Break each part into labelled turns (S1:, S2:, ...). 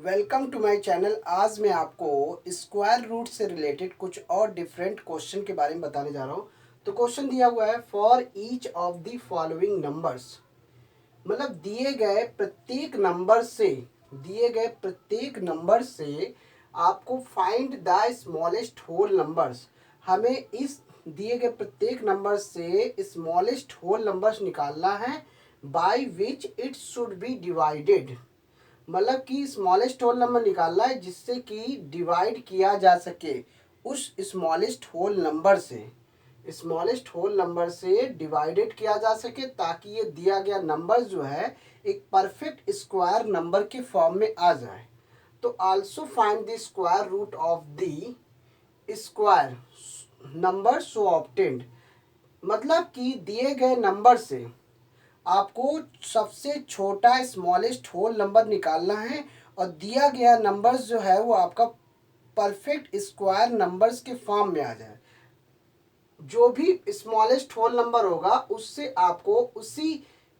S1: Welcome to my channel. आज मैं आपको स्क्वायर रूट से रिलेटेड कुछ और डिफरेंट क्वेश्चन के बारे में बताने जा रहा हूँ। तो क्वेश्चन दिया हुआ है for each of the following numbers, मतलब दिए गए प्रत्येक नंबर से आपको find the smallest whole numbers. हमें इस दिए गए प्रत्येक नंबर से स्मॉलेस्ट होल नंबर्स निकालना है by which it should be divided, मतलब कि स्मॉलेस्ट होल नंबर निकालना है जिससे कि डिवाइड किया जा सके उस स्मॉलेस्ट होल नंबर से डिवाइडेड किया जा सके, ताकि ये दिया गया नंबर जो है एक परफेक्ट स्क्वायर नंबर के फॉर्म में आ जाए। तो also find the square root of the square number so obtained, मतलब कि दिए गए नंबर से आपको सबसे छोटा स्मॉलेस्ट होल नंबर निकालना है और दिया गया नंबर्स जो है वो आपका परफेक्ट स्क्वायर नंबर्स के फॉर्म में आ जाए। जो भी स्मॉलेस्ट होल नंबर होगा उससे आपको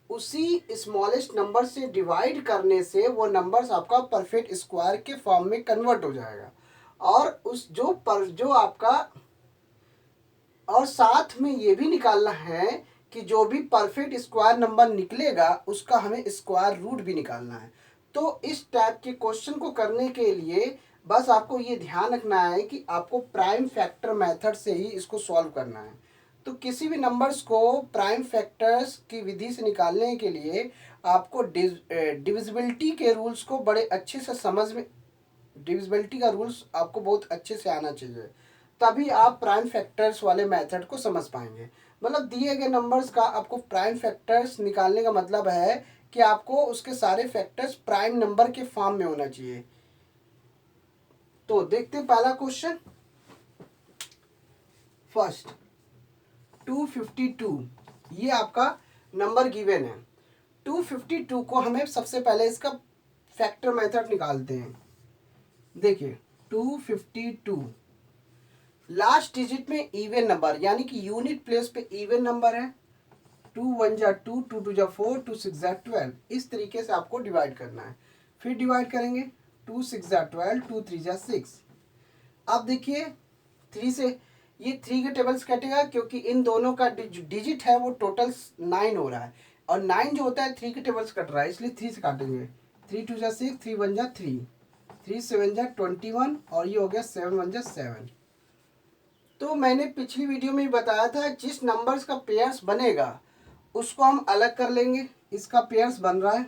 S1: उसी स्मॉलेस्ट नंबर से डिवाइड करने से वो नंबर्स आपका परफेक्ट स्क्वायर के फॉर्म में कन्वर्ट हो जाएगा। और उस जो आपका और साथ में ये भी निकालना है कि जो भी परफेक्ट स्क्वायर नंबर निकलेगा उसका हमें स्क्वायर रूट भी निकालना है। तो इस टाइप के क्वेश्चन को करने के लिए बस आपको ये ध्यान रखना है कि आपको प्राइम फैक्टर मेथड से ही इसको सॉल्व करना है। तो किसी भी नंबर्स को प्राइम फैक्टर्स की विधि से निकालने के लिए आपको डिविजिबिलिटी के रूल्स को बड़े अच्छे से डिविजिबिलिटी का रूल्स आपको बहुत अच्छे से आना चाहिए, तभी आप प्राइम फैक्टर्स वाले मेथड को समझ पाएंगे। मतलब दिए गए नंबर्स का आपको प्राइम फैक्टर्स निकालने का मतलब है कि आपको उसके सारे फैक्टर्स प्राइम नंबर के फॉर्म में होना चाहिए। तो देखते हैं पहला क्वेश्चन। फर्स्ट 252, ये आपका नंबर गिवन है। 252 को हमें सबसे पहले इसका फैक्टर मेथड निकालते हैं। देखिए 252 लास्ट डिजिट में इवन नंबर यानी कि यूनिट प्लेस पे इवन नंबर है। 2 1 जा 2, 2 2 जा 4, 2 6 जा 12, इस तरीके से आपको डिवाइड करना है। फिर डिवाइड करेंगे 2 6 जा 12, 2 3 जा 6। अब देखिए 3 से ये 3 के टेबल्स कटेगा क्योंकि इन दोनों का डिजिट है वो टोटल 9 हो रहा है, और 9 जो होता है 3 के टेबल्स कट रहा है, इसलिए 3 से काटेंगे। 3 2 जा 6, 3 1 जा 3, 3 7 जा 21, और ये हो गया 7 1 जा 7। तो मैंने पिछली वीडियो में बताया था जिस नंबर्स का पेयर्स बनेगा उसको हम अलग कर लेंगे, इसका पेयर्स बन रहा है।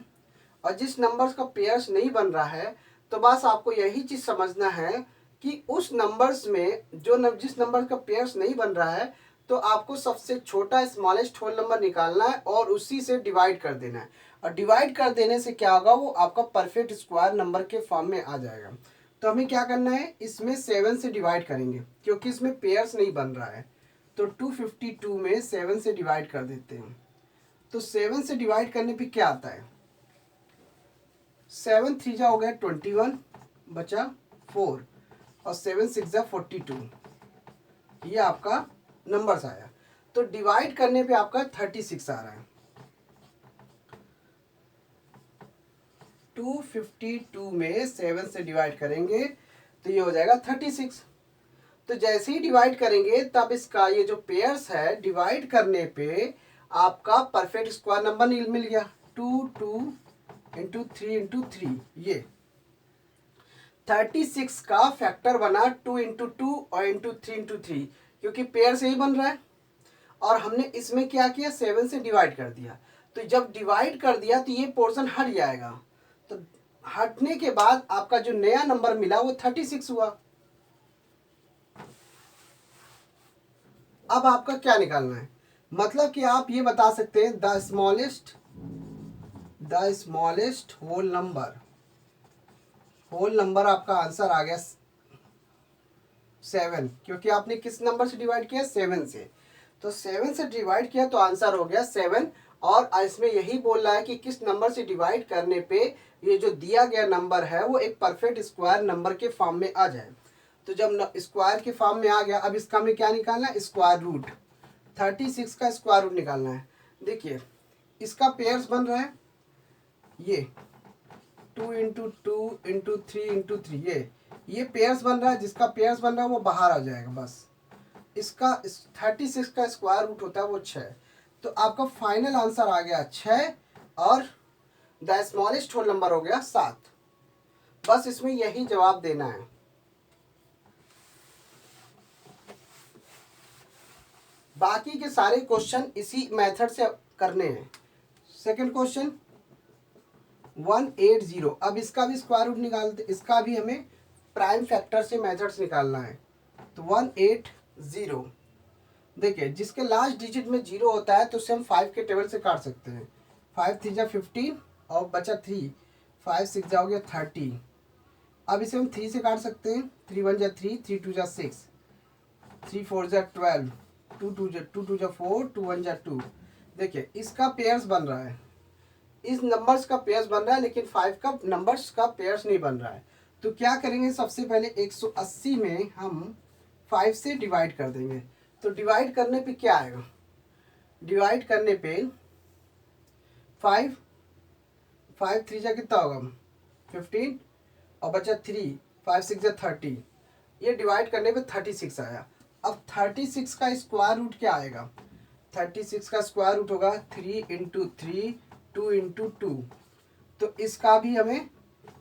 S1: और जिस नंबर्स का पेयर्स नहीं बन रहा है तो बस आपको यही चीज़ समझना है कि उस नंबर्स में जिस नंबर का पेयर्स नहीं बन रहा है तो आपको सबसे छोटा स्मॉलेस्ट होल नंबर निकालना है और उसी से डिवाइड कर देना है। और डिवाइड कर देने से क्या होगा, वो आपका परफेक्ट स्क्वायर नंबर के फॉर्म में आ जाएगा। तो हमें क्या करना है, इसमें 7 से डिवाइड करेंगे क्योंकि इसमें पेयर्स नहीं बन रहा है। तो 252 में 7 से डिवाइड कर देते हैं। तो 7 से डिवाइड करने पे क्या आता है, 7 3 जा हो गया 21, बचा 4, और 7 6 जा 42, ये आपका नंबर्स आया। तो डिवाइड करने पे आपका 36 आ रहा है। 252 में 7 से डिवाइड करेंगे तो ये हो जाएगा 36। तो जैसे ही डिवाइड करेंगे तब इसका ये जो पेयर्स है डिवाइड करने पे आपका परफेक्ट स्क्वायर नंबर मिल गया। 2 2 इंटू 3 इंटू 3, ये 36 का फैक्टर बना 2 इंटू 2 और इंटू 3 इंटू 3, क्योंकि पेयर से ही बन रहा है। और हमने इसमें क्या किया, 7 से डिवाइड कर दिया। तो जब डिवाइड कर दिया तो ये पोर्शन हट जाएगा। तो हटने के बाद आपका जो नया नंबर मिला वो 36 हुआ। अब आपका क्या निकालना है, मतलब कि आप ये बता सकते हैं द स्मॉलेस्ट होल नंबर आपका आंसर आ गया 7, क्योंकि आपने किस नंबर से डिवाइड किया, 7 से। तो 7 से डिवाइड किया तो आंसर हो गया 7। और इसमें यही बोल रहा है कि किस नंबर से डिवाइड करने पे ये जो दिया गया नंबर है वो एक परफेक्ट स्क्वायर नंबर के फॉर्म में आ जाए। तो जब स्क्वायर के फॉर्म में आ गया, अब इसका हमें क्या निकालना है, स्क्वायर रूट। 36 का स्क्वायर रूट निकालना है। देखिए इसका पेयर्स बन रहा है ये 2 इंटू 2 इंटू 3 इंटू 3, ये पेयर्स बन रहा है, जिसका पेयर्स बन रहा है वो बाहर आ जाएगा बस। इसका 36 का स्क्वायर रूट होता है वो 6। तो आपका फाइनल आंसर आ गया 6 और द स्मॉलेस्ट होल नंबर हो गया 7। बस इसमें यही जवाब देना है। बाकी के सारे क्वेश्चन इसी मेथड से करने हैं। Second question 180। अब इसका भी स्क्वायर रूट निकालते, इसका भी हमें प्राइम फैक्टर से मेथड से निकालना है। तो 180, देखिए जिसके लास्ट डिजिट में 0 होता है तो उसे हम 5 के टेबल से काट सकते हैं। 5 3 जा 15 और बचा 3, 5 6 जा हो गया 30। अब इसे हम 3 से काट सकते हैं। 3 1 जा 3, 3 2 जा 6, 3 4 जा 12, 2 2 जा 4, 2 1 जा 2। देखिए इसका पेयर्स बन रहा है, इस नंबर्स का पेयर्स बन रहा है, लेकिन 5 का नंबर्स का पेयर्स नहीं बन रहा है। तो क्या करेंगे, सबसे पहले 180 में हम 5 से डिवाइड कर देंगे। तो डिवाइड करने पे क्या आएगा, डिवाइड करने पे 5 5 3 जा कितना होगा 15 और बचा 3, 5 6 जा 30। ये डिवाइड करने पे 36 आया। अब 36 का स्क्वायर रूट क्या आएगा, 36 का स्क्वायर रूट होगा 3 इंटू 3, 2 इंटू 2। तो इसका भी हमें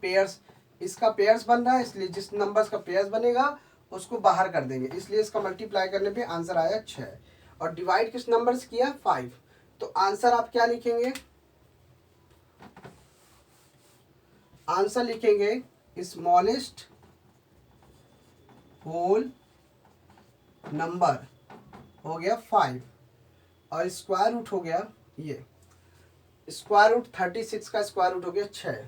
S1: पेयर्स, इसका पेयर्स बन रहा है, इसलिए जिस नंबर्स का पेयर्स बनेगा उसको बाहर कर देंगे, इसलिए इसका मल्टीप्लाई करने पे आंसर आया 6। और डिवाइड किस नंबर से किया 5। तो आंसर आप क्या लिखेंगे, आंसर लिखेंगे स्मॉलेस्ट होल नंबर हो गया 5 और स्क्वायर रूट हो गया, ये स्क्वायर रूट 36 का स्क्वायर रूट हो गया 6।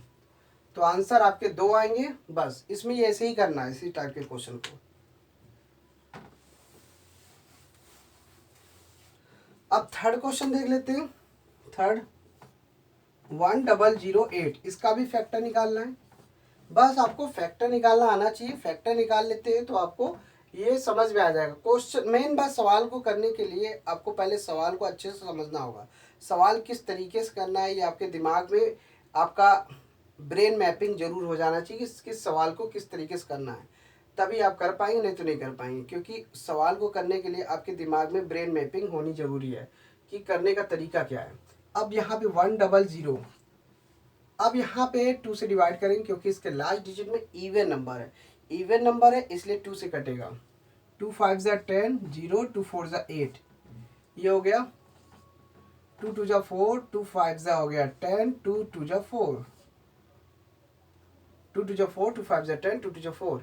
S1: तो आंसर आपके 2 आएंगे। बस इसमें ये ऐसे ही करना है, इसी टाइप के क्वेश्चन को। अब थर्ड क्वेश्चन देख लेते हैं। थर्ड 1008, इसका भी फैक्टर निकालना है। बस आपको फैक्टर निकालना आना चाहिए। फैक्टर निकाल लेते हैं तो आपको ये समझ में आ जाएगा। क्वेश्चन मेन बात, सवाल को करने के लिए आपको पहले सवाल को अच्छे से समझना होगा। सवाल किस तरीके से करना है, ये आपके दिमाग में आपका ब्रेन मैपिंग जरूर हो जाना चाहिए कि किस सवाल को किस तरीके से करना है, तभी आप कर पाएंगे, नहीं तो नहीं कर पाएंगे। क्योंकि सवाल को करने के लिए आपके दिमाग में ब्रेन मैपिंग होनी जरूरी है कि करने का तरीका क्या है। अब यहाँ पे 100, अब यहाँ पे 2 से डिवाइड करेंगे क्योंकि इसके लास्ट डिजिट में इवन नंबर है, इवन नंबर है इसलिए 2 से कटेगा। 2 5 जा 10, 0 2 4 जा 8, ये हो गया 2 2 जा 4, 2 5 जा हो गया 10, 2 2 जा 4, 2 2 जा 4, 2 5 जा 10, 2 2 जा 4।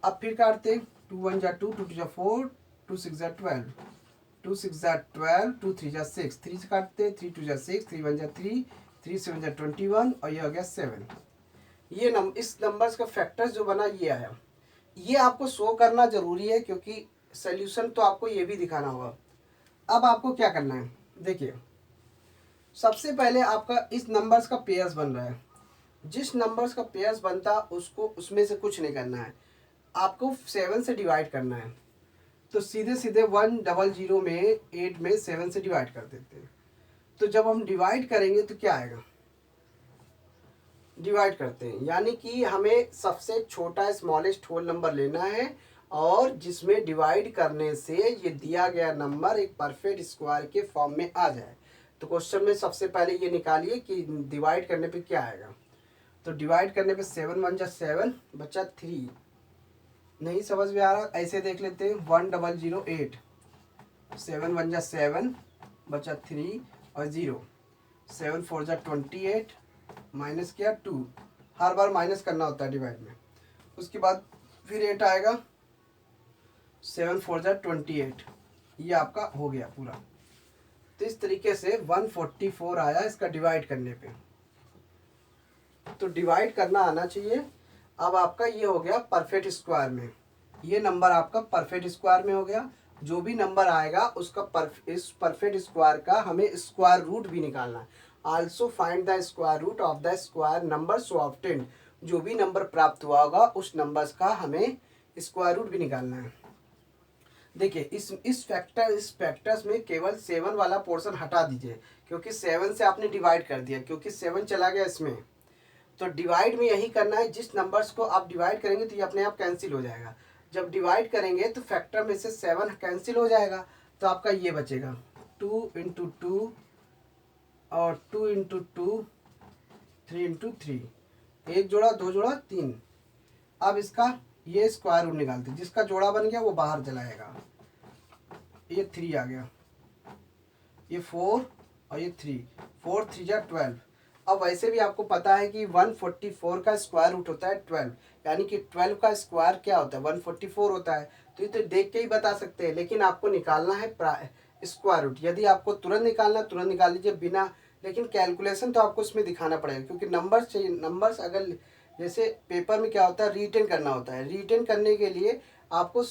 S1: अब फिर काटते, 2 1 जा 2, 2 2 जा 4, 2 6 जा 12, 2 6 जा 12, 2 3 जा 6, 3 से काटते, 3 2 जा 6, 3 1 जा 3, 3 7 जा 21 और ये हो गया 7। ये इस नंबर्स का फैक्टर्स जो बना ये आया। ये आपको शो करना जरूरी है क्योंकि सोल्यूशन तो आपको ये भी दिखाना होगा। अब आपको क्या करना है, देखिए सबसे पहले आपका इस नंबर्स का पेयर्स बन रहा है, जिस नंबर्स का पेयर्स बनता उसको उसमें से कुछ नहीं करना है, आपको 7 से डिवाइड करना है। तो सीधे सीधे 100 में 8 में 7 से डिवाइड कर देते हैं। तो जब हम डिवाइड करेंगे तो क्या आएगा, डिवाइड करते हैं, यानी कि हमें सबसे छोटा स्मॉलेस्ट होल नंबर लेना है और जिसमें डिवाइड करने से ये दिया गया नंबर एक परफेक्ट स्क्वायर के फॉर्म में आ जाए। तो क्वेश्चन में सबसे पहले ये निकालिए कि डिवाइड करने पे क्या आएगा। तो डिवाइड करने पे 7 1 जा 7, बचा 3। नहीं समझ में आ रहा, ऐसे देख लेते हैं। 1008, 7 1 जा 7, बचा 3 और 0, 7 4 जा 28, माइनस किया 2, हर बार माइनस करना होता है डिवाइड में। उसके बाद फिर 8 आएगा, 7 4 जा 28, ये आपका हो गया पूरा। तो इस तरीके से 144 आया इसका डिवाइड करने पे। तो डिवाइड करना आना चाहिए। अब आपका ये हो गया परफेक्ट स्क्वायर में, ये नंबर आपका परफेक्ट स्क्वायर में हो गया। जो भी नंबर आएगा उसका इस परफेक्ट स्क्वायर का हमें स्क्वायर रूट भी निकालना है। Also find the square root of the square number so obtained, जो भी नंबर प्राप्त हुआ होगा उस नंबर्स का हमें स्क्वायर रूट भी निकालना है। देखिए इस फैक्टर्स में केवल 7 वाला पोर्शन हटा दीजिए क्योंकि 7 से आपने डिवाइड कर दिया, क्योंकि 7 चला गया इसमें। तो डिवाइड में यही करना है, जिस नंबर्स को आप डिवाइड करेंगे तो ये अपने आप कैंसिल हो जाएगा। जब डिवाइड करेंगे तो फैक्टर में से 7 कैंसिल हो जाएगा, तो आपका ये बचेगा 2 इंटू 2 और 2 इंटू 2, 3 इंटू 3, एक जोड़ा, दो जोड़ा, तीन। अब इसका ये स्क्वायर रूट निकालते हैं, जिसका जोड़ा बन गया वो बाहर चलाएगा, ये 3 आ गया, ये 4 और ये 3, 4 3 जा 12। अब वैसे भी आपको पता है कि 144 का स्क्वायर रूट होता है 12, यानी कि 12 का स्क्वायर क्या होता है 144 होता है। तो ये तो देख के ही बता सकते हैं, लेकिन आपको निकालना है स्क्वायर रूट। यदि आपको तुरंत निकालना तुरंत निकाल लीजिए बिना, लेकिन कैलकुलेशन तो आपको उसमें दिखाना पड़ेगा, क्योंकि नंबर्स चाहिए। नंबर्स अगर जैसे पेपर में क्या होता है रिटेन करना होता है, रिटेन करने के लिए आपको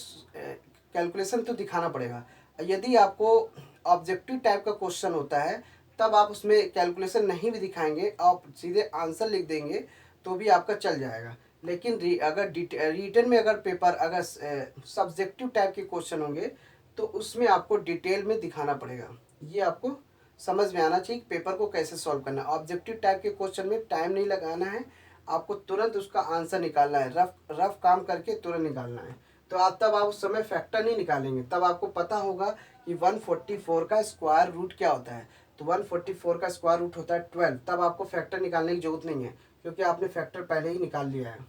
S1: कैलकुलेशन तो दिखाना पड़ेगा। यदि आपको ऑब्जेक्टिव टाइप का क्वेश्चन होता है तब आप उसमें कैलकुलेशन नहीं भी दिखाएंगे, आप सीधे आंसर लिख देंगे तो भी आपका चल जाएगा। लेकिन अगर रिटन में अगर पेपर अगर सब्जेक्टिव टाइप के क्वेश्चन होंगे तो उसमें आपको डिटेल में दिखाना पड़ेगा। ये आपको समझ में आना चाहिए पेपर को कैसे सॉल्व करना है। ऑब्जेक्टिव टाइप के क्वेश्चन में टाइम नहीं लगाना है, आपको तुरंत उसका आंसर निकालना है, रफ काम करके तुरंत निकालना है। तो तब आप उस समय फैक्टर नहीं निकालेंगे, तब आपको पता होगा कि 144 का स्क्वायर रूट क्या होता है। तो 144 का स्क्वायर रूट होता है 12, तब आपको फैक्टर निकालने की जरूरत नहीं है, क्योंकि आपने फैक्टर पहले ही निकाल लिया है।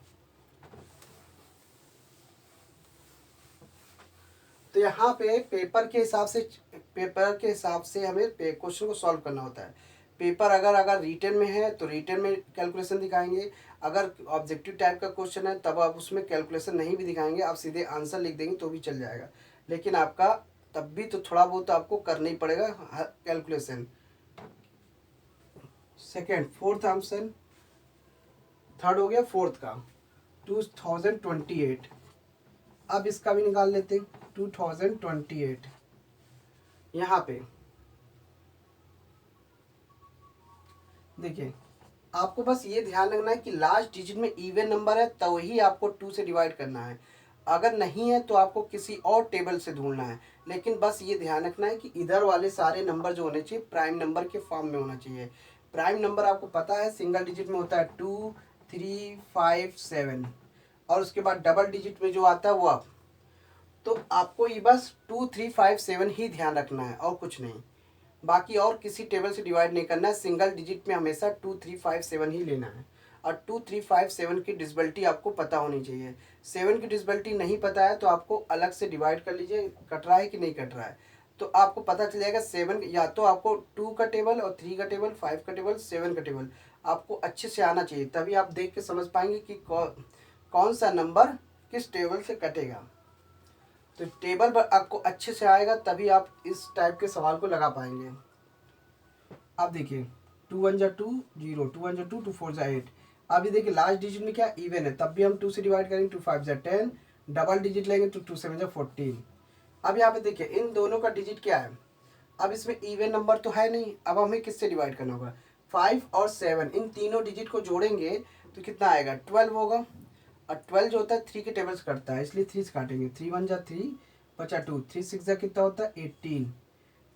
S1: तो यहाँ पे पेपर के हिसाब से हमें क्वेश्चन को सॉल्व करना होता है। पेपर अगर रिटन में है तो रिटन में कैलकुलेशन दिखाएंगे, अगर ऑब्जेक्टिव टाइप का क्वेश्चन है तब आप उसमें कैलकुलेशन नहीं भी दिखाएंगे, आप सीधे आंसर लिख देंगे तो भी चल जाएगा। लेकिन आपका तब भी तो थोड़ा बहुत आपको करना ही पड़ेगा calculation. Second, fourth answer, third हो गया, फोर्थ का 2028। अब इसका भी निकाल लेते हैं 2028। यहाँ पे देखिए, आपको बस ये ध्यान रखना है कि लास्ट डिजिट में इवन नंबर है तो ही आपको 2 से डिवाइड करना है, अगर नहीं है तो आपको किसी और टेबल से ढूंढना है। लेकिन बस ये ध्यान रखना है कि इधर वाले सारे नंबर जो होने चाहिए प्राइम नंबर के फॉर्म में होना चाहिए। प्राइम नंबर आपको पता है सिंगल डिजिट में होता है 2 3 5 7, और उसके बाद डबल डिजिट में जो आता है वो आप, तो आपको ये बस 2 3 5 7 ही ध्यान रखना है और कुछ नहीं, बाकी और किसी टेबल से डिवाइड नहीं करना है। सिंगल डिजिट में हमेशा 2 3 5 7 ही लेना है, और 2 3 5 7 की डिसबिलिटी आपको पता होनी चाहिए। 7 की डिसबिलिटी नहीं पता है तो आपको अलग से डिवाइड कर लीजिए, कट रहा है कि नहीं कट रहा है, तो आपको पता चल जाएगा। 7 या तो आपको 2 का टेबल और 3 का टेबल, 5 का टेबल, 7 का टेबल आपको अच्छे से आना चाहिए, तभी आप देख के समझ पाएंगे कि कौन सा नंबर किस टेबल से कटेगा। तो टेबल पर आपको अच्छे से आएगा तभी आप इस टाइप के सवाल को लगा पाएंगे। अब देखिए 2 1 जा 2 0, 2 1 जा 2, 2 4 जा 8। अभी देखिए लास्ट डिजिट में क्या इवन है, तब भी हम 2 से डिवाइड करेंगे, 2 5 जा 10, डबल डिजिट लेंगे तो 2 7 जा 14। अब यहाँ पे देखिए इन दोनों का डिजिट क्या है, अब इसमें इवन नंबर तो है नहीं, अब हमें किससे डिवाइड करना होगा, 5 और 7 इन तीनों डिजिट को जोड़ेंगे तो कितना आएगा 12 होगा, और 12 जो होता है 3 के टेबल से कटता है, इसलिए 3 से काटेंगे, 3 1 जा 3 बचा 2, 3 6 जा कितना होता है 18,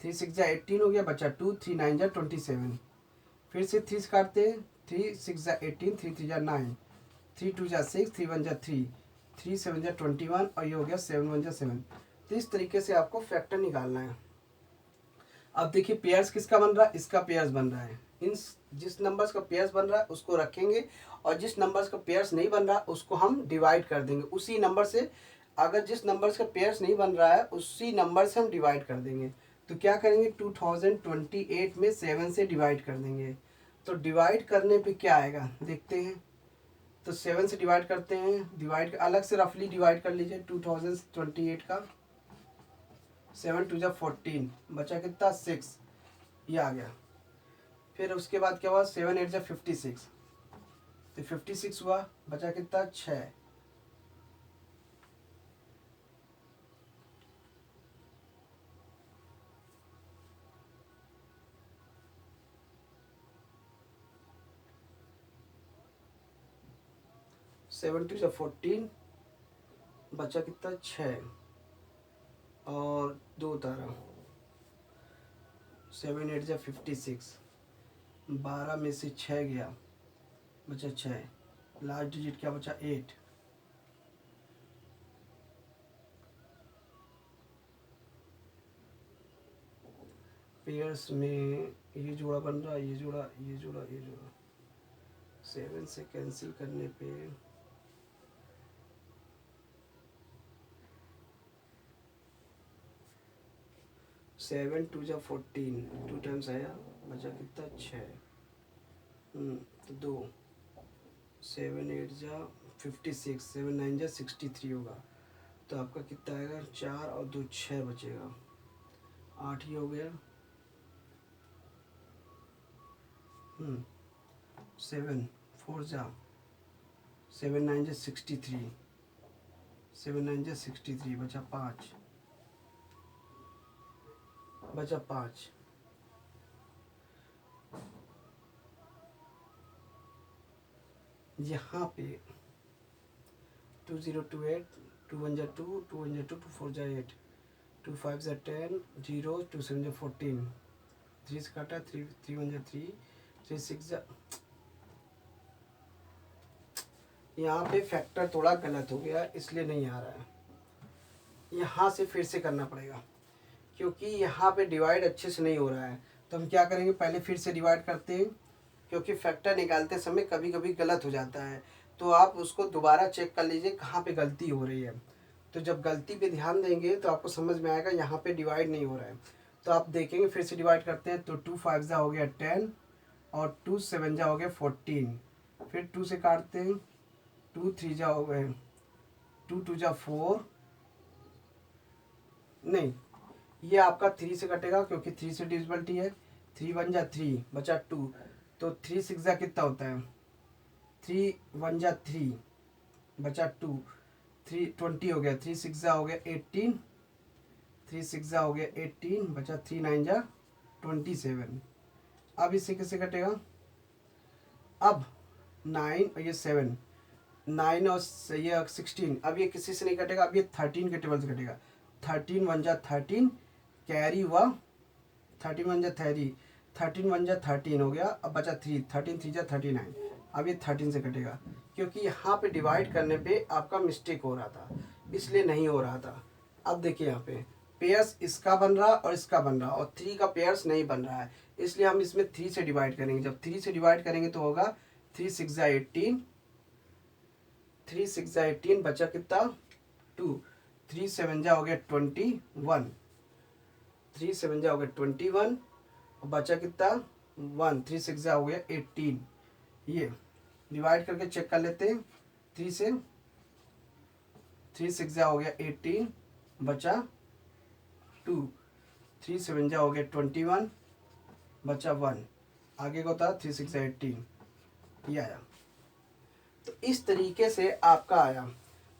S1: 3 6 जा 18 हो गया, बचा 2, 3 9 जा 27। फिर से 3 काटते हैं, 3 6 जा 18, 3 3 जा 9, 3 2 जा 6, 3 1 जा 3, 3 7 जा 21, और ये हो गया 7 1 जा 7। तो इस तरीके से आपको फैक्टर निकालना है। अब देखिए पेयर्स किसका बन रहा है, इसका पेयर्स बन रहा है। इन जिस नंबर्स का पेयर्स बन रहा है उसको रखेंगे, और जिस नंबर्स का पेयर्स नहीं बन रहा उसको हम डिवाइड कर देंगे उसी नंबर से। अगर जिस नंबर्स का पेयर्स नहीं बन रहा है उसी नंबर से हम डिवाइड कर देंगे। तो क्या करेंगे 2028 में 7 से डिवाइड कर देंगे। तो डिवाइड करने पे क्या आएगा देखते हैं। तो 7 से डिवाइड करते हैं, डिवाइड अलग से रफली डिवाइड कर लीजिए 2028 का। 7 2 जा 14, बचा कितना 6, ये आ गया। फिर उसके बाद क्या हुआ 7 8 जा 56, तो 56 हुआ, बचा कितना 6। सेवन टू जा 14, बचा कितना 6, और 2 उतारा, 7 8 जा 56, 12 में से 6 गया, बचा 6, लास्ट डिजिट क्या बचा 8। पेयर्स में ये जोड़ा बन रहा, ये जोड़ा, ये जोड़ा, ये जोड़ा, 7 से कैंसिल करने पे 7 2 जा 14, 2 टाइम्स आया, बचा कितना 6, तो 2, 7 8 जा 56, 7 9 जा 63 होगा। तो आपका कितना आएगा, 4 और 2 6 बचेगा, 8 ही हो गया। 7 4 जा 7 9 जा 63, 7 9 जा 63, बचा 5, बचा 5। यहाँ पे 2028, 2 1 जा 2, 2 1 जा 2, 2 4 जा 8, 2 5 जा 10, 0 2 7 जा 14, 3 से काटा, 3 3 1 जा 3, 3 6 जा, यहाँ पे फैक्टर थोड़ा गलत हो गया इसलिए नहीं आ रहा है, यहाँ से फिर से करना पड़ेगा क्योंकि यहाँ पे डिवाइड अच्छे से नहीं हो रहा है। तो हम क्या करेंगे, पहले फिर से डिवाइड करते हैं क्योंकि फैक्टर निकालते समय कभी कभी गलत हो जाता है। तो आप उसको दोबारा चेक कर लीजिए कहाँ पे गलती हो रही है। तो जब गलती पे ध्यान देंगे तो आपको समझ में आएगा यहाँ पे डिवाइड नहीं हो रहा है। तो आप देखेंगे फिर से डिवाइड करते हैं तो 2 5 जा हो गया 10 और 2 7 जा हो गया 14, फिर 2 से काटते हैं, 2 3 जा हो गए, 2 2 जा 4, नहीं ये आपका 3 से कटेगा क्योंकि 3 से डिविजिबिलिटी है, 3 1 जा 3, बचा 2, तो 3 6 जा कितना होता है, 3 1 जा 3, बचा 2, 3 20 हो गया, 3 6 जा हो गया 18, 3 6 जा हो गया 18, बचा 3 9 जा 27। अब इससे किससे कटेगा, अब 9 और ये 7, 9 और ये 16, अब ये किसी से नहीं कटेगा, अब ये 13 के टेबल से कटेगा। 13 1 जा 13, कैरी हुआ 13 1 जा 30, 13 1 जा 13 हो गया, अब बचा 3, 13 3 जा 39, अब ये 13 से कटेगा क्योंकि यहाँ पे डिवाइड करने पे आपका मिस्टेक हो रहा था इसलिए नहीं हो रहा था। अब देखिए यहाँ पे पेयर्स इसका बन रहा और इसका बन रहा और 3 का पेयर्स नहीं बन रहा है, इसलिए हम इसमें 3 से डिवाइड करेंगे। जब 3 से डिवाइड करेंगे तो होगा 3 6 जा 18, 3 6 जा 18, बचा कितना 2, 3 7 जा हो गया 21, 3 7 जा हो गया 21 और बचा कितना 1, 3 6 जा हो गया 18। ये डिवाइड करके चेक कर लेते हैं, 3 से 3 6 जा हो गया 18, बचा 2, 3 7 जा हो गया 21, बचा 1, आगे का होता है 3 6 जा 18, ये आया। तो इस तरीके से आपका आया।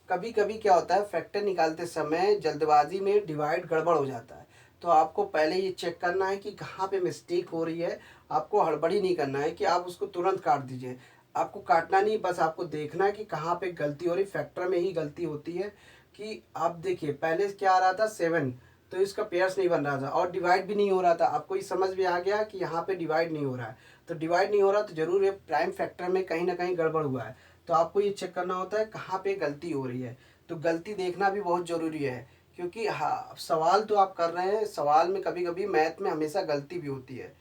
S1: कभी कभी क्या होता है फैक्टर निकालते समय जल्दबाजी में डिवाइड गड़बड़ हो जाता है, तो आपको पहले ये चेक करना है कि कहाँ पे मिस्टेक हो रही है। आपको हड़बड़ी नहीं करना है कि आप उसको तुरंत काट दीजिए, आपको काटना नहीं, बस आपको देखना है कि कहाँ पे गलती हो रही। फैक्टर में ही गलती होती है कि आप देखिए पहले क्या आ रहा था 7, तो इसका पेयर्स नहीं बन रहा था और डिवाइड भी नहीं हो रहा था। आपको ये समझ में आ गया कि यहाँ पे डिवाइड नहीं हो रहा है, तो डिवाइड नहीं हो रहा तो जरूर ये प्राइम फैक्टर में कहीं ना कहीं गड़बड़ हुआ है। तो आपको ये चेक करना होता है कहाँ पे गलती हो रही है। तो गलती देखना भी बहुत ज़रूरी है क्योंकि हाँ सवाल तो आप कर रहे हैं, सवाल में कभी कभी मैथ में हमेशा गलती भी होती है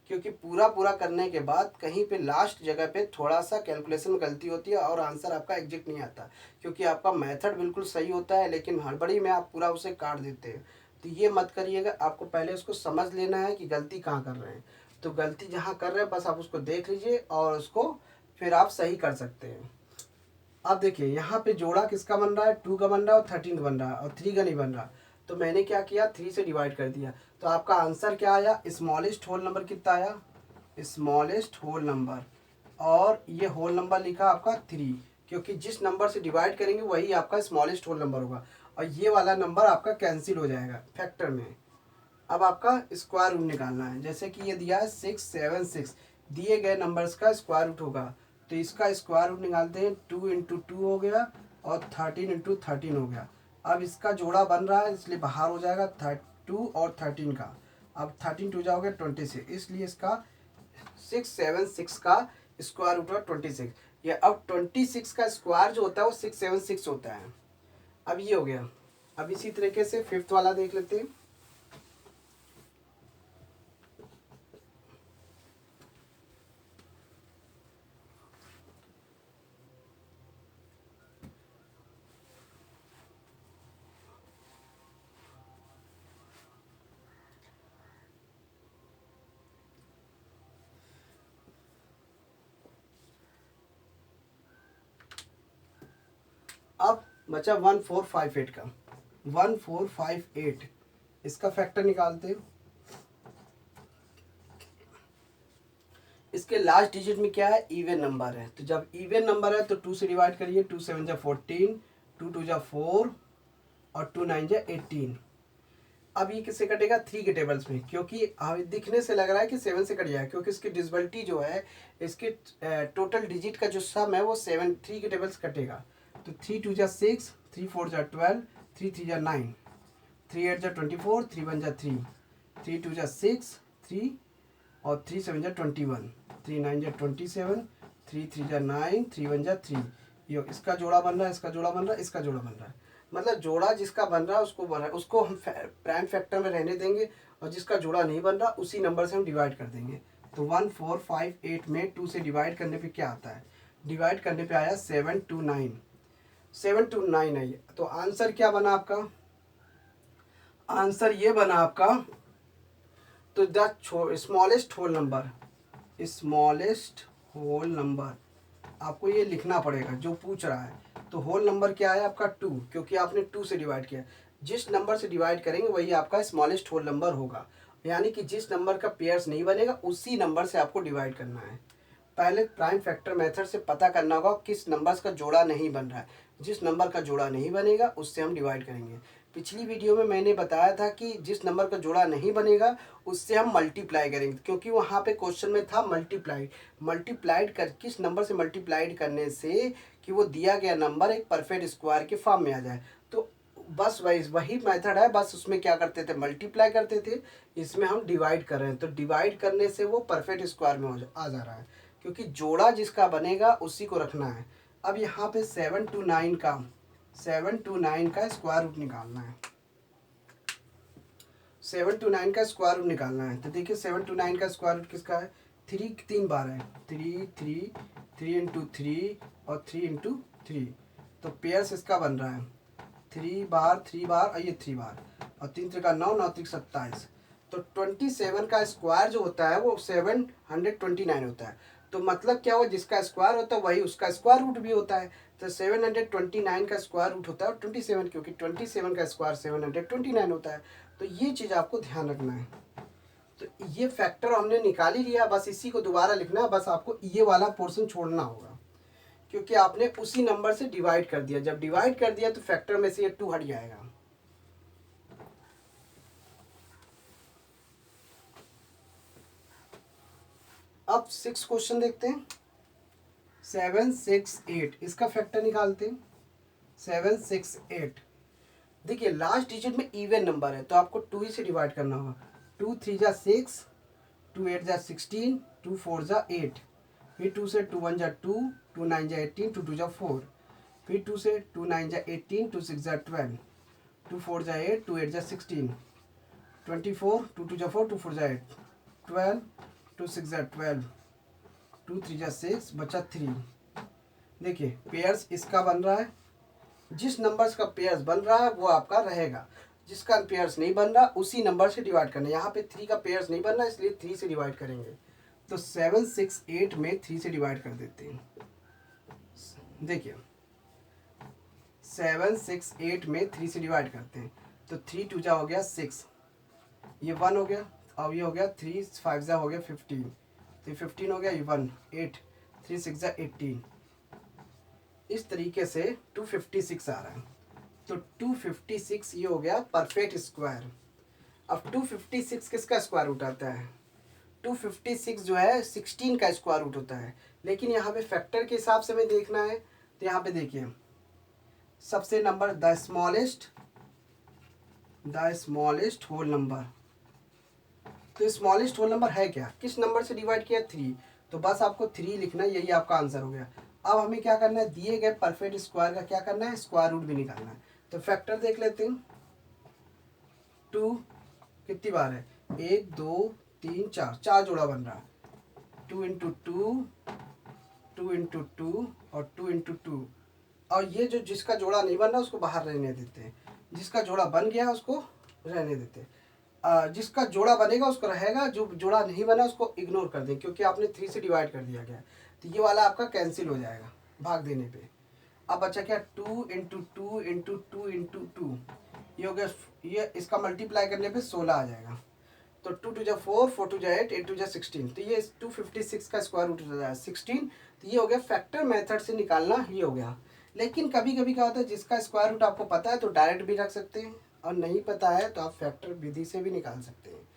S1: क्योंकि पूरा पूरा करने के बाद कहीं पे लास्ट जगह पे थोड़ा सा कैलकुलेशन में गलती होती है और आंसर आपका एग्जैक्ट नहीं आता क्योंकि आपका मेथड बिल्कुल सही होता है लेकिन हड़बड़ी में आप पूरा उसे काट देते हैं। तो ये मत करिएगा, आपको पहले उसको समझ लेना है कि गलती कहाँ कर रहे हैं। तो गलती जहाँ कर रहे हैं बस आप उसको देख लीजिए और उसको फिर आप सही कर सकते हैं। अब देखिए यहाँ पे जोड़ा किसका बन रहा है, 2 का बन रहा है और 13 का बन रहा है और 3 का नहीं बन रहा। तो मैंने क्या किया 3 से डिवाइड कर दिया। तो आपका आंसर क्या आया, स्मॉलेस्ट होल नंबर कितना आया, स्मॉलेस्ट होल नंबर, और ये होल नंबर लिखा आपका 3 क्योंकि जिस नंबर से डिवाइड करेंगे वही आपका स्मॉलेस्ट होल नंबर होगा और ये वाला नंबर आपका कैंसिल हो जाएगा फैक्टर में। अब आपका स्क्वायर रूट निकालना है, जैसे कि ये दिया है 6 7 6, दिए गए नंबर्स का स्क्वायर रूट होगा तो इसका स्क्वायर रूट निकालते हैं। 2 इंटू 2 हो गया और 13 इंटू 13 हो गया। अब इसका जोड़ा बन रहा है इसलिए बाहर हो जाएगा 2 और 13 का। अब 13 2 जाओगे 20 से, इसलिए इसका 6 7 6 का स्क्वायर रूट ऑफ 26। ये अब 26 का स्क्वायर जो होता है वो 676 होता है। अब ये हो गया। अब इसी तरीके से फिफ्थ वाला देख लेते हैं। अब बचा 1458 का। 1458 इसका फैक्टर निकालते हैं। इसके लास्ट डिजिट में क्या है, इवन नंबर है। तो जब इवन नंबर है तो 2 से डिवाइड करिए। 2 7 जा 14, 2 2 जा 4 और 2 9 जा 18। अब ये किससे कटेगा, 3 के टेबल्स में, क्योंकि दिखने से लग रहा है कि 7 से कट जाएगा, क्योंकि इसकी डिविजिबिलिटी जो है, इसके टोटल डिजिट का जो सम है वो 3 के टेबल्स कटेगा। तो 3 2 जा 6, 3 4 जा 12, 3 3 जा 9, 3 8 जा 24, 3 1 जा 3, 3 2 जा 6, 3 और 3 7 जा 21, 3 9 जा 27, 3 3 जा 9, 3 1 जा 3। ये इसका जोड़ा बन रहा है, इसका जोड़ा बन रहा है, इसका जोड़ा बन रहा है। मतलब जोड़ा जिसका बन रहा है उसको बन रहा है, उसको हम प्राइम फैक्टर में रहने देंगे, और जिसका जोड़ा नहीं बन रहा उसी नंबर से हम डिवाइड कर देंगे। तो 1458 में 2 से डिवाइड करने पे क्या आता है, डिवाइड करने पे आया 729। 729 है। तो आंसर क्या बना आपका, आंसर ये बना आपका, तो the smallest whole number, smallest whole number आपको ये लिखना पड़ेगा जो पूछ रहा है। तो होल नंबर क्या है आपका 2, क्योंकि आपने 2 से डिवाइड किया। जिस नंबर से डिवाइड करेंगे वही आपका स्मॉलेस्ट होल नंबर होगा, यानी कि जिस नंबर का पेयर्स नहीं बनेगा उसी नंबर से आपको डिवाइड करना है। पहले प्राइम फैक्टर मेथड से पता करना होगा किस नंबर्स का जोड़ा नहीं बन रहा है। जिस नंबर का जोड़ा नहीं बनेगा उससे हम डिवाइड करेंगे। पिछली वीडियो में मैंने बताया था कि जिस नंबर का जोड़ा नहीं बनेगा उससे हम मल्टीप्लाई करेंगे, क्योंकि वहाँ पे क्वेश्चन में था मल्टीप्लाइड कर, किस नंबर से मल्टीप्लाइड करने से कि वो दिया गया नंबर एक परफेक्ट स्क्वायर के फॉर्म में आ जाए। तो बस वही मेथड है, बस उसमें क्या करते थे, मल्टीप्लाई करते थे। इसमें हम डिवाइड कर रहे हैं, तो डिवाइड करने से वो परफेक्ट स्क्वायर में आ जा रहा है, क्योंकि जोड़ा जिसका बनेगा उसी को रखना है। अब यहाँ पे 729 का स्क्वायर रूट निकालना है। 729 का स्क्वायर रूट निकालना है। तो देखिए 729 का स्क्वायर रूट किसका है, 3 3 बार है, 3 3 3 इंटू 3 और 3 इंटू 3। तो पेयर्स इसका बन रहा है 3 बार 3 बार और ये 3 बार, और 3 3 का 9, 9 3 27। तो 27 का स्क्वायर जो होता है वो 729 होता है। तो मतलब क्या हुआ, जिसका स्क्वायर होता है वही उसका स्क्वायर रूट भी होता है। तो 729 का स्क्वायर रूट होता है 27, क्योंकि 27 का स्क्वायर 729 होता है। तो ये चीज़ आपको ध्यान रखना है। तो ये फैक्टर हमने निकाल ही लिया, बस इसी को दोबारा लिखना है, बस आपको ये वाला पोर्शन छोड़ना होगा, क्योंकि आपने उसी नंबर से डिवाइड कर दिया। जब डिवाइड कर दिया तो फैक्टर में से ये 2 हट जाएगा। अब 6 क्वेश्चन देखते हैं। 768 इसका फैक्टर निकालते हैं। 768 देखिए लास्ट डिजिट में इवन नंबर है, तो आपको 2 ही से डिवाइड करना होगा। 2 3 जा 6, 2 8 जा 16, 2 4 जा 8, फिर 2 से 2 1 जा 2, 2 9 जा 18, 2 2 जा 4, फिर 2 से 2 9 जा 18, 2 6 जा 12, 2 4 जा 8, 2 8 जा 16, 24, 2 2 जा 4, 2 4 जा 8, 12, 2 6 जा 12, 2 3 जा 6, बचा 3। देखिए पेयर्स इसका बन रहा है, जिस नंबर्स का पेयर्स बन रहा है वो आपका रहेगा, जिसका पेयर्स नहीं बन रहा उसी नंबर से डिवाइड करना है। यहाँ पे 3 का पेयर्स नहीं बन रहा इसलिए 3 से डिवाइड करेंगे। तो 768 में 3 से डिवाइड कर देते हैं। देखिए 768 में 3 से डिवाइड करते हैं, तो 3 2 जा हो गया 6, ये 1 हो गया। अब ये हो गया 3 5 जा हो गया 15, तो 15 हो गया, ये 1 8, 3 6 जा 18। इस तरीके से 256 आ रहा है। तो 256 ये हो गया परफेक्ट स्क्वायर। अब 256 किसका स्क्वायर रूट आता है, 256 जो है 16 का स्क्वायर रूट होता है, लेकिन यहाँ पे फैक्टर के हिसाब से हमें देखना है। तो यहाँ पे देखिए सबसे number the smallest whole number. तो स्मॉलेस्ट होल नंबर है क्या, किस नंबर से डिवाइड किया, 3। तो बस आपको 3 लिखना है, यही आपका आंसर हो गया। अब हमें क्या करना है, दिए गए परफेक्ट स्क्वायर का क्या करना है, स्क्वायर रूट भी निकालना है। तो फैक्टर देख लेते हैं। 2 कितनी बार है, 1 2 3 4, 4 जोड़ा बन रहा है। 2 इंटू 2, 2 इंटू 2 और 2 इंटू 2। और ये जो जिसका जोड़ा नहीं बन रहा उसको बाहर रहने देते हैं, जिसका जोड़ा बन गया उसको रहने देते हैं। जिसका जोड़ा बनेगा उसको रहेगा, जो जोड़ा नहीं बना उसको इग्नोर कर दें, क्योंकि आपने 3 से डिवाइड कर दिया गया। तो ये वाला आपका कैंसिल हो जाएगा भाग देने पे। अब बचा क्या, 2 इंटू 2 इंटू 2 इंटू 2, ये हो गया। ये इसका मल्टीप्लाई करने पे 16 आ जाएगा। तो 2 टू जा 4, 4 टू जा 8, 8 टू जा 16। तो ये 256 का स्क्वायर रूट हो जाएगा 16। तो ये हो गया फैक्टर मेथड से निकालना, ये हो गया। लेकिन कभी कभी क्या होता है, जिसका स्क्वायर रूट आपको पता है तो डायरेक्ट भी रख सकते हैं, और नहीं पता है तो आप फैक्टर विधि से भी निकाल सकते हैं।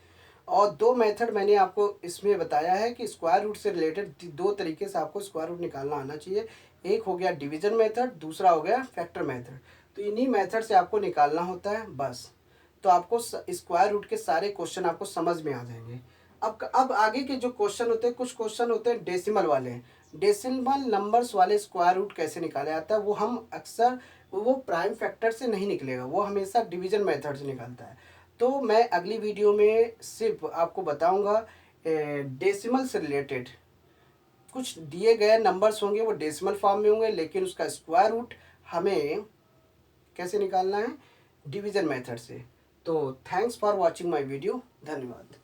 S1: और 2 मेथड मैंने आपको इसमें बताया है कि स्क्वायर रूट से रिलेटेड 2 तरीके से आपको स्क्वायर रूट निकालना आना चाहिए। एक हो गया डिवीजन मेथड, दूसरा हो गया फैक्टर मेथड। तो इन्हीं मेथड से आपको निकालना होता है बस। तो आपको स्क्वायर रूट के सारे क्वेश्चन आपको समझ में आ जाएंगे। अब आगे के जो क्वेश्चन होते हैं, कुछ क्वेश्चन होते हैं डेसिमल वाले। डेसिमल नंबर्स वाले स्क्वायर रूट कैसे निकाला जाता है, वो हम अक्सर, वो प्राइम फैक्टर से नहीं निकलेगा, वो हमेशा डिवीजन मेथड से निकलता है। तो मैं अगली वीडियो में सिर्फ आपको बताऊंगा डेसिमल से रिलेटेड कुछ दिए गए नंबर्स होंगे, वो डेसिमल फॉर्म में होंगे, लेकिन उसका स्क्वायर रूट हमें कैसे निकालना है, डिवीजन मेथड से। तो thanks for watching my video, धन्यवाद।